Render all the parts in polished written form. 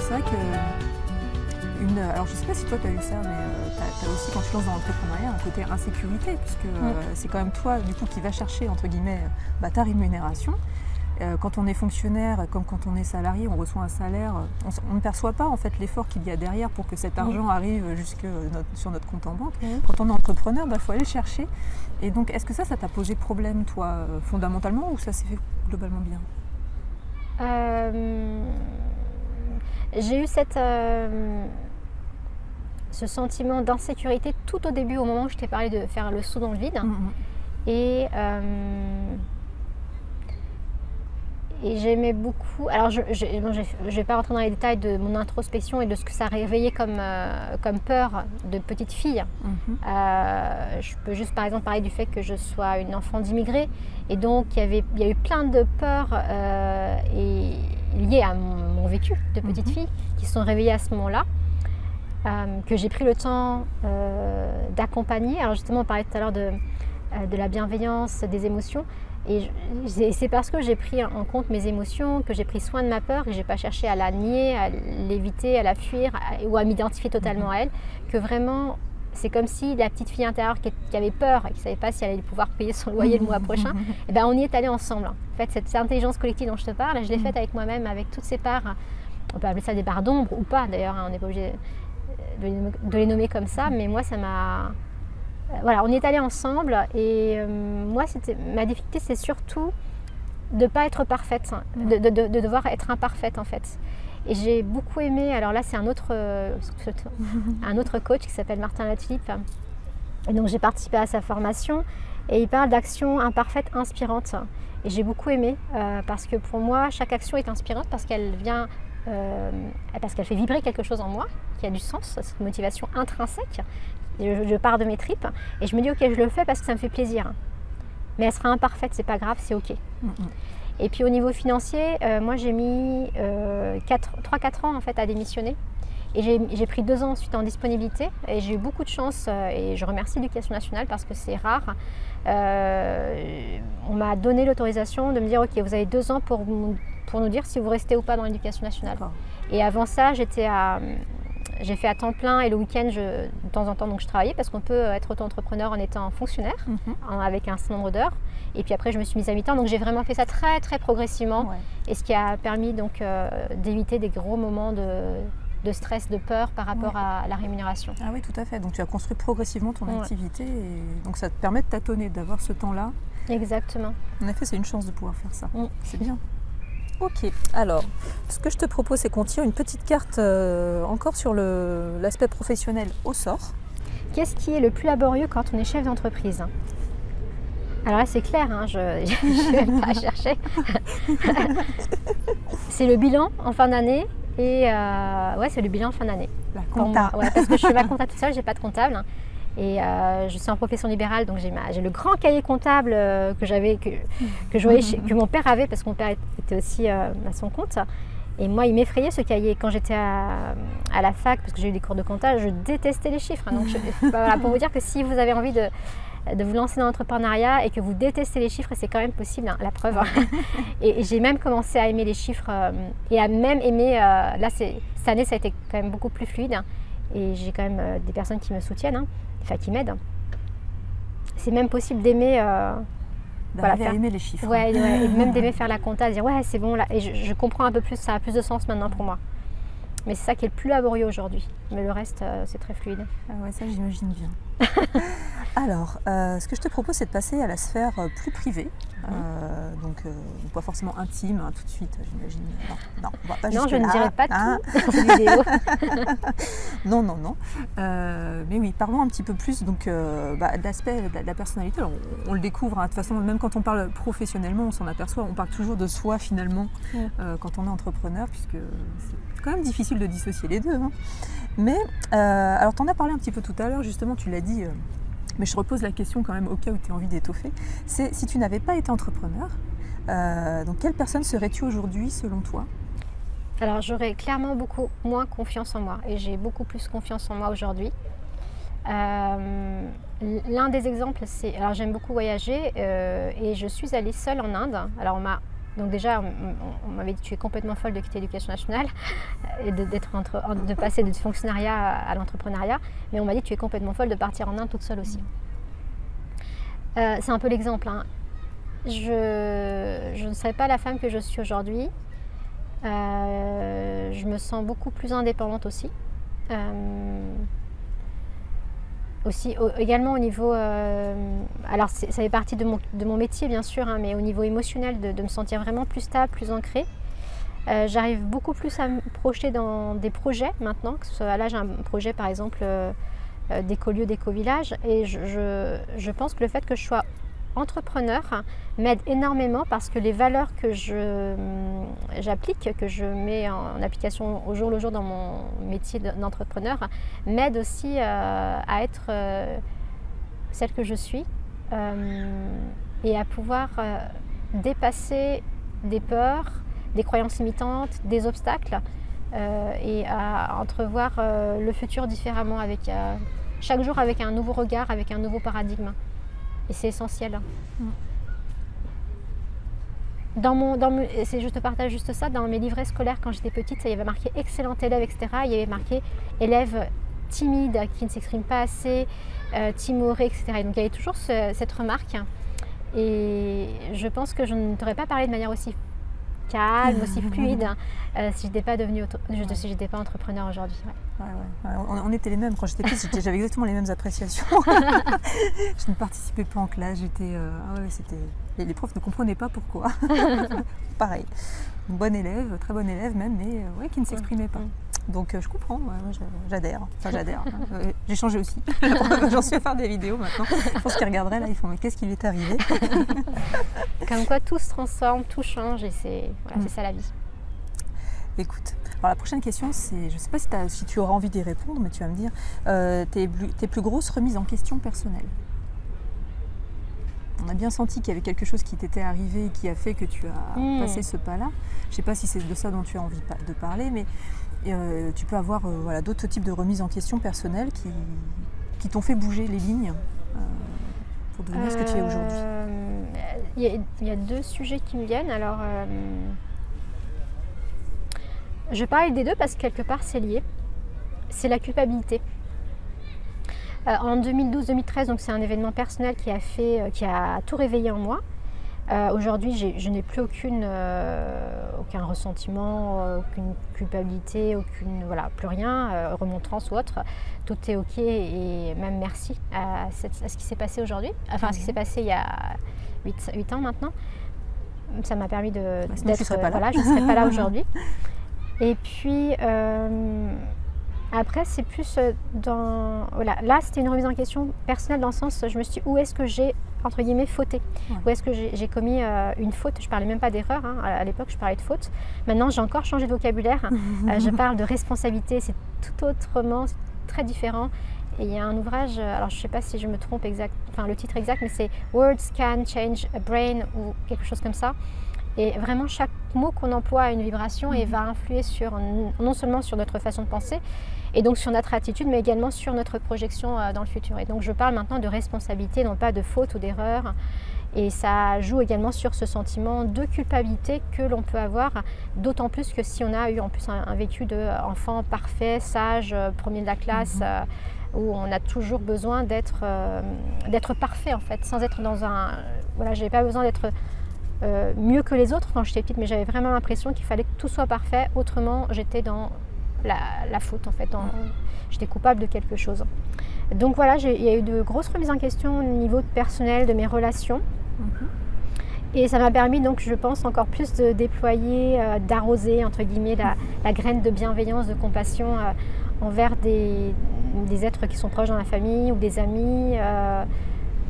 c'est vrai que alors je sais pas si toi tu as eu ça, mais tu as aussi quand tu lances dans l'entrepreneuriat un côté insécurité, puisque c'est quand même toi du coup qui va chercher entre guillemets ta rémunération. Quand on est fonctionnaire, comme quand on est salarié, on reçoit un salaire, on ne perçoit pas en fait l'effort qu'il y a derrière pour que cet argent arrive jusque sur notre compte en banque. Quand on est entrepreneur, il faut aller le chercher. Et donc, est-ce que ça t'a posé problème, toi, fondamentalement, ou ça s'est fait globalement bien? J'ai eu ce sentiment d'insécurité tout au début, au moment où je t'ai parlé de faire le saut dans le vide. Et j'aimais beaucoup. Alors, je ne vais pas rentrer dans les détails de mon introspection et de ce que ça a réveillé comme peur de petite fille. Je peux juste, par exemple, parler du fait que je sois une enfant d'immigrés. Et donc, il y a eu plein de peurs liées à mon vécu de petite fille qui sont réveillées à ce moment-là, que j'ai pris le temps d'accompagner. Alors, justement, on parlait tout à l'heure de la bienveillance, des émotions. Et c'est parce que j'ai pris en compte mes émotions, que j'ai pris soin de ma peur, et je n'ai pas cherché à la nier, à l'éviter, à la fuir ou à m'identifier totalement à elle, que vraiment, c'est comme si la petite fille intérieure qui avait peur et qui ne savait pas si elle allait pouvoir payer son loyer le mois prochain, et ben on y est allé ensemble. En fait, cette intelligence collective dont je te parle, je l'ai faite avec moi-même, avec toutes ces parts. On peut appeler ça des parts d'ombre ou pas, d'ailleurs, on n'est pas obligé de les nommer comme ça, mais moi, ça m'a... Voilà, on est allés ensemble et moi, ma difficulté, c'est surtout de ne pas être parfaite, de devoir être imparfaite en fait. Et j'ai beaucoup aimé, alors là c'est un autre coach qui s'appelle Martin Latulippe, et donc j'ai participé à sa formation et il parle d'action imparfaite inspirante. Et j'ai beaucoup aimé parce que pour moi, chaque action est inspirante parce qu'elle vient... parce qu'elle fait vibrer quelque chose en moi qui a du sens, cette motivation intrinsèque. Je pars de mes tripes et je me dis ok, je le fais parce que ça me fait plaisir, mais elle sera imparfaite, c'est pas grave, c'est ok. Et puis au niveau financier, moi j'ai mis 3-4 ans en fait à démissionner et j'ai pris 2 ans ensuite en disponibilité et j'ai eu beaucoup de chance et je remercie l'Éducation nationale parce que c'est rare. On m'a donné l'autorisation de me dire ok, vous avez 2 ans pour nous dire si vous restez ou pas dans l'Éducation nationale. Et avant ça, j'ai fait à temps plein et le week-end, de temps en temps, donc je travaillais parce qu'on peut être auto-entrepreneur en étant fonctionnaire, avec un certain nombre d'heures. Et puis après, je me suis mise à mi-temps, donc j'ai vraiment fait ça très, très progressivement. Et ce qui a permis donc d'éviter des gros moments de stress, de peur par rapport à la rémunération. Ah oui, tout à fait. Donc tu as construit progressivement ton activité et donc ça te permet de tâtonner, d'avoir ce temps-là. Exactement. En effet, c'est une chance de pouvoir faire ça. C'est bien. Ok, alors, ce que je te propose, c'est qu'on tire une petite carte encore sur l'aspect professionnel au sort. Qu'est-ce qui est le plus laborieux quand on est chef d'entreprise? Alors là, c'est clair, hein, je ne vais même pas chercher. C'est le bilan en fin d'année et c'est le bilan en fin d'année. La compta. Parce que je fais ma compta toute seule, je n'ai pas de comptable. Et je suis en profession libérale, donc j'ai le grand cahier comptable que mon père avait, parce que mon père était aussi à son compte. Et moi, il m'effrayait ce cahier. Quand j'étais à la fac, parce que j'ai eu des cours de compta, je détestais les chiffres. Donc voilà, pour vous dire que si vous avez envie de vous lancer dans l'entrepreneuriat et que vous détestez les chiffres, c'est quand même possible, hein, la preuve. Et j'ai même commencé à aimer les chiffres et à même aimer... là, cette année, ça a été quand même beaucoup plus fluide. Et j'ai quand même des personnes qui me soutiennent, qui m'aident. C'est même possible d'aimer... aimer les chiffres. Et même d'aimer faire la compta, dire ouais, c'est bon, là. Et je comprends un peu plus, ça a plus de sens maintenant pour moi. Mais c'est ça qui est le plus laborieux aujourd'hui. Mais le reste, c'est très fluide. Ah ouais, ça j'imagine bien. Alors, ce que je te propose, c'est de passer à la sphère plus privée. Donc, pas forcément intime, hein, tout de suite, j'imagine. Non, on va pas non, jusque je là, ne dirai pas hein. tout dans cette vidéo. Non. Mais oui, parlons un petit peu plus de l'aspect de la personnalité. Alors, on le découvre, hein, de toute façon, même quand on parle professionnellement, on s'en aperçoit. On parle toujours de soi, finalement, quand on est entrepreneur, puisque c'est quand même difficile de dissocier les deux. Hein. Mais, alors, tu en as parlé un petit peu tout à l'heure, justement, tu l'as dit... mais je repose la question quand même au cas où tu as envie d'étoffer. C'est si tu n'avais pas été entrepreneur, donc quelle personne serais-tu aujourd'hui selon toi? Alors j'aurais clairement beaucoup moins confiance en moi et j'ai beaucoup plus confiance en moi aujourd'hui. L'un des exemples, c'est... Alors j'aime beaucoup voyager et je suis allée seule en Inde. Alors on m'a Donc déjà, on m'avait dit tu es complètement folle de quitter l'éducation nationale et de passer de fonctionnariat à l'entrepreneuriat. Mais on m'a dit tu es complètement folle de partir en Inde toute seule aussi. C'est un peu l'exemple. Hein. Je ne serais pas la femme que je suis aujourd'hui. Je me sens beaucoup plus indépendante aussi. Également au niveau, alors ça fait partie de mon métier bien sûr, hein, mais au niveau émotionnel, de me sentir vraiment plus stable, plus ancrée. J'arrive beaucoup plus à me projeter dans des projets maintenant. Là j'ai un projet par exemple d'écolieu, d'éco-village, et je pense que le fait que je sois entrepreneur m'aide énormément parce que les valeurs que j'applique, que je mets en application au jour le jour dans mon métier d'entrepreneur, m'aident aussi à être celle que je suis et à pouvoir dépasser des peurs, des croyances limitantes, des obstacles et à entrevoir le futur différemment, avec chaque jour avec un nouveau regard, avec un nouveau paradigme. Et c'est essentiel. Je te partage juste ça, dans mes livrets scolaires quand j'étais petite, il y avait marqué excellente élève, etc. Il y avait marqué élève timide, qui ne s'exprime pas assez, timoré, etc. Et donc il y avait toujours cette remarque. Et je pense que je ne t'aurais pas parlé de manière aussi calme, aussi fluide, si je n'étais pas entrepreneur aujourd'hui. Ouais. On était les mêmes. Quand j'étais petite, j'avais exactement les mêmes appréciations. Je ne participais pas en classe. Les profs ne comprenaient pas pourquoi. Pareil. Bonne élève, très bonne élève même, mais qui ne s'exprimait pas. Donc je comprends, j'adhère. Enfin, j'adhère. J'ai changé aussi. J'en suis à faire des vidéos maintenant. Je pense qu'ils regarderaient là, ils font mais qu'est-ce qui lui est arrivé? Comme quoi tout se transforme, tout change, et c'est ça la vie. Écoute, alors la prochaine question, c'est, je ne sais pas si tu auras envie d'y répondre, mais tu vas me dire, tes plus grosses remises en question personnelles. On a bien senti qu'il y avait quelque chose qui t'était arrivé et qui a fait que tu as passé ce pas-là. Je ne sais pas si c'est de ça dont tu as envie de parler, mais tu peux avoir d'autres types de remises en question personnelles qui t'ont fait bouger les lignes pour devenir ce que tu es aujourd'hui. Il y a deux sujets qui me viennent. Alors, je parle des deux parce que quelque part c'est lié. C'est la culpabilité. En 2012-2013, donc c'est un événement personnel qui a tout réveillé en moi. Aujourd'hui, je n'ai plus aucun ressentiment, aucune culpabilité, plus rien, remontrance ou autre. Tout est ok, et même merci à ce qui s'est passé aujourd'hui. Enfin, ce qui s'est passé il y a 8 ans maintenant. Ça m'a permis d'être... je ne serais pas là. Je ne serais pas là aujourd'hui. Et puis... après, c'est plus là, c'était une remise en question personnelle dans le sens, je me suis dit, où est-ce que j'ai, entre guillemets, fauté? Où est-ce que j'ai commis une faute? Je ne parlais même pas d'erreur, hein. À l'époque, je parlais de faute. Maintenant, j'ai encore changé de vocabulaire. Je parle de responsabilité, c'est tout autrement, c'est très différent. Et il y a un ouvrage, alors je ne sais pas si je me trompe le titre exact, mais c'est « Words can change a brain » ou quelque chose comme ça. Et vraiment, chaque mot qu'on emploie a une vibration et va influer non seulement sur notre façon de penser, et donc sur notre attitude, mais également sur notre projection dans le futur. Et donc je parle maintenant de responsabilité, non pas de faute ou d'erreur. Et ça joue également sur ce sentiment de culpabilité que l'on peut avoir, d'autant plus que si on a eu en plus un vécu d'enfant parfait, sage, premier de la classe, où on a toujours besoin d'être parfait en fait, sans être dans un... j'avais pas besoin d'être... mieux que les autres quand j'étais petite, mais j'avais vraiment l'impression qu'il fallait que tout soit parfait, autrement j'étais dans la faute en fait, j'étais coupable de quelque chose. Donc il y a eu de grosses remises en question au niveau personnel de mes relations, et ça m'a permis donc, je pense, encore plus de déployer, d'arroser entre guillemets la graine de bienveillance, de compassion envers des êtres qui sont proches dans la famille ou des amis,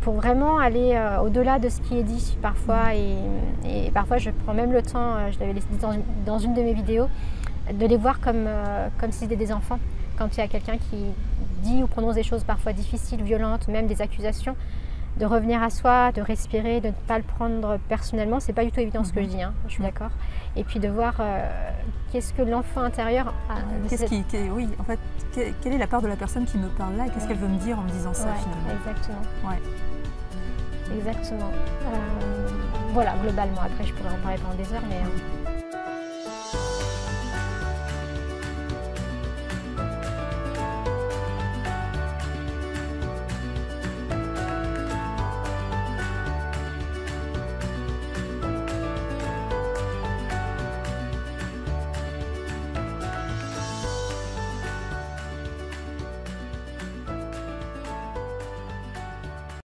pour vraiment aller au-delà de ce qui est dit parfois. Et parfois, je prends même le temps, je l'avais dit dans une de mes vidéos, de les voir comme si c'était des enfants. Quand il y a quelqu'un qui dit ou prononce des choses parfois difficiles, violentes, même des accusations, de revenir à soi, de respirer, de ne pas le prendre personnellement. C'est pas du tout évident ce que je dis, hein, je suis d'accord. Et puis de voir qu'est-ce que l'enfant intérieur a. Oui, en fait, quelle est la part de la personne qui me parle là et qu'est-ce qu'elle veut me dire en me disant ça finalement. Exactement. Ouais. Exactement. Voilà, globalement. Après, je pourrais en parler pendant des heures, mais